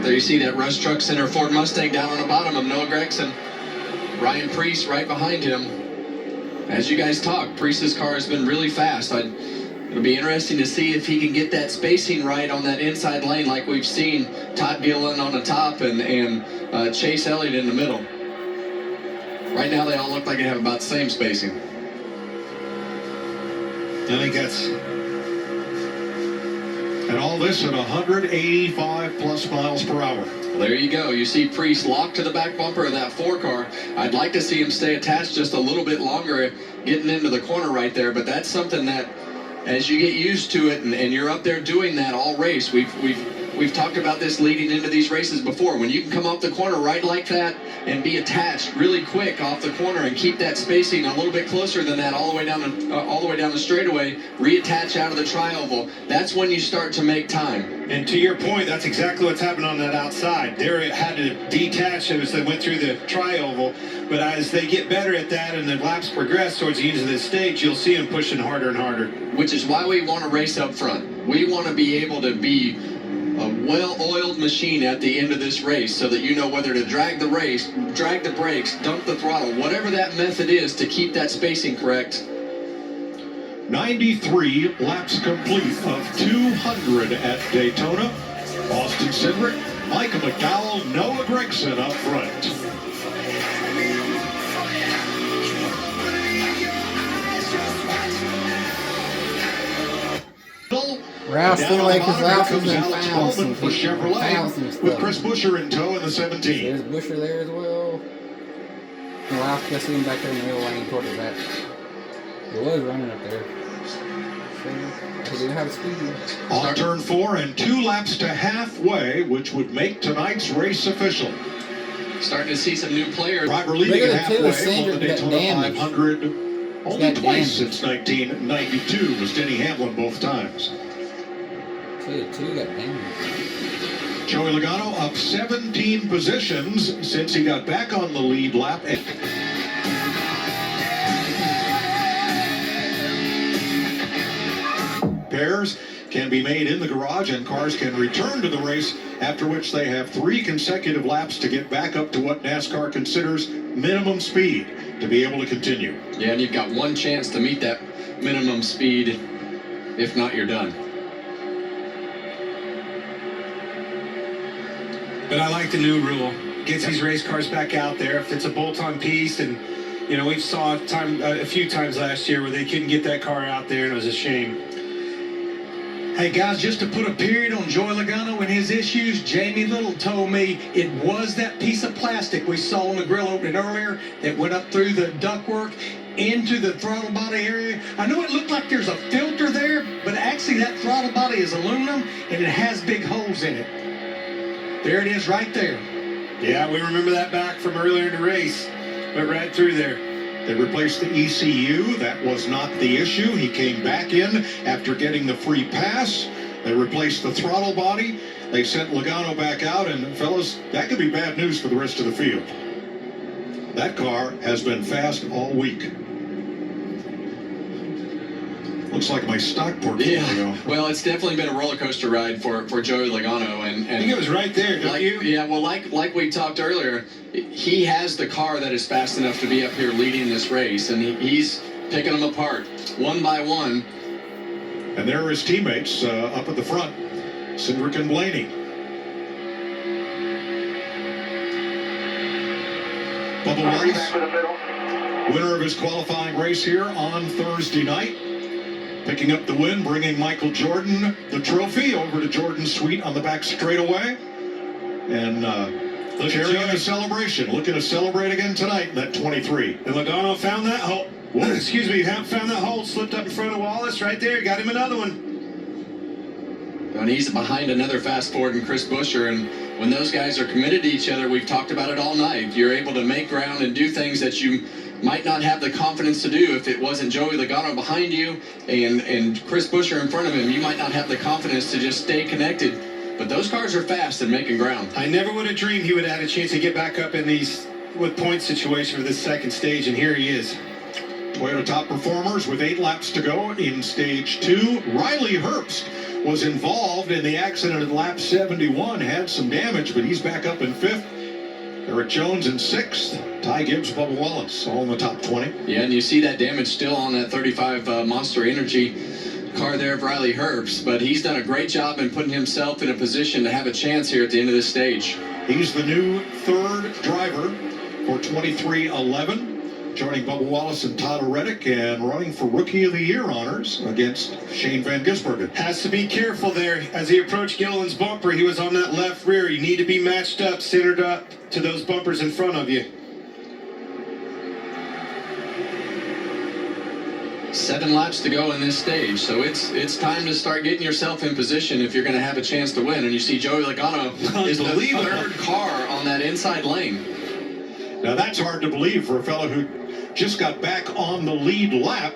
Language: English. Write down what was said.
There you see that Rush Truck Center Ford Mustang down on the bottom of Noah Gregson. Ryan Preece right behind him. As you guys talk, Preece's car has been really fast. It'll be interesting to see if he can get that spacing right on that inside lane like we've seen Todd Gilliland on the top and Chase Elliott in the middle. Right now they all look like they have about the same spacing. I think that's... And all this at 185 plus miles per hour. There you go. You see Preece locked to the back bumper of that 4 car. I'd like to see him stay attached just a little bit longer getting into the corner right there, but that's something that as you get used to it and you're up there doing that all race, we've talked about this leading into these races before. When you can come off the corner right like that and be attached really quick off the corner and keep that spacing a little bit closer than that all the way down the straightaway, reattach out of the tri-oval, that's when you start to make time. And to your point, that's exactly what's happened on that outside. They had to detach as they went through the tri-oval, but as they get better at that and the laps progress towards the end of this stage, you'll see them pushing harder and harder. Which is why we want to race up front. We want to be able to be a well-oiled machine at the end of this race so that you know whether to drag the brakes, dump the throttle, whatever that method is to keep that spacing correct. 93 laps complete of 200 at Daytona. Austin Cindric, Micah McDowell, Noah Gregson up front. Rouse seemed like his Rouse was in thousands for Chevrolet with Chris Buescher in tow in the 17. There's Buescher there as well. And Rouse just seen back there in the middle lane toward the back. It was running up there. He didn't have speed. On turn 4 and 2 laps to halfway, which would make tonight's race official. Starting to see some new players. Driver leading at halfway on the Daytona 500. Only twice since 1992 was Denny Hamlin both times. Two got damaged. Joey Logano up 17 positions since he got back on the lead lap. Pairs can be made in the garage and cars can return to the race, after which they have 3 consecutive laps to get back up to what NASCAR considers minimum speed to be able to continue. Yeah, and you've got one chance to meet that minimum speed. If not, you're done. But I like the new rule. Gets these race cars back out there. If it's a bolt-on piece, and you know, we saw a few times last year where they couldn't get that car out there, and it was a shame. Hey guys, just to put a period on Joey Logano and his issues, Jamie Little told me it was that piece of plastic we saw on the grill opening earlier that went up through the ductwork into the throttle body area. I know it looked like there's a filter there, but actually that throttle body is aluminum and it has big holes in it. There it is right there. Yeah, we remember that back from earlier in the race. Went right through there. They replaced the ECU. That was not the issue. He came back in after getting the free pass. They replaced the throttle body. They sent Logano back out, and fellas, that could be bad news for the rest of the field. That car has been fast all week. Looks like my stock portfolio. Yeah. Well, it's definitely been a roller coaster ride for Joey Logano, and I think it was right there, don't you? Yeah. Well, like we talked earlier, he has the car that is fast enough to be up here leading this race, and he's picking them apart one by one. And there are his teammates up at the front, Cindric and Blaney. Bubba Wallace, winner of his qualifying race here on Thursday night. Picking up the win, bringing Michael Jordan the trophy over to Jordan's suite on the back straightaway. And carrying a celebration. Looking to celebrate again tonight in that 23. And Logano found that hole. Excuse me, found that hole, slipped up in front of Wallace right there. Got him another one. And he's behind another fast Ford and Chris Buescher, and when those guys are committed to each other, we've talked about it all night. You're able to make ground and do things that you might not have the confidence to do if it wasn't Joey Logano behind you and Chris Buescher in front of him. You might not have the confidence to just stay connected. But those cars are fast and making ground. I never would have dreamed he would have had a chance to get back up in these with point situation for this second stage, and here he is. Toyota top performers with 8 laps to go in stage 2. Riley Herbst was involved in the accident at lap 71, had some damage, but he's back up in 5th. Eric Jones in 6th. Ty Gibbs, Bubba Wallace, all in the top 20. Yeah, and you see that damage still on that 35 Monster Energy car there of Riley Herbst, but he's done a great job in putting himself in a position to have a chance here at the end of this stage. He's the new 3rd driver for 2311, joining Bubba Wallace and Todd Reddick, and running for Rookie of the Year honors against Shane Van Gisbergen. Has to be careful there as he approached Gilliland's bumper. He was on that left rear. You need to be matched up, centered up to those bumpers in front of you. 7 laps to go in this stage, so it's time to start getting yourself in position if you're going to have a chance to win. And you see Joey Logano is the 3rd car on that inside lane. Now that's hard to believe for a fellow who just got back on the lead lap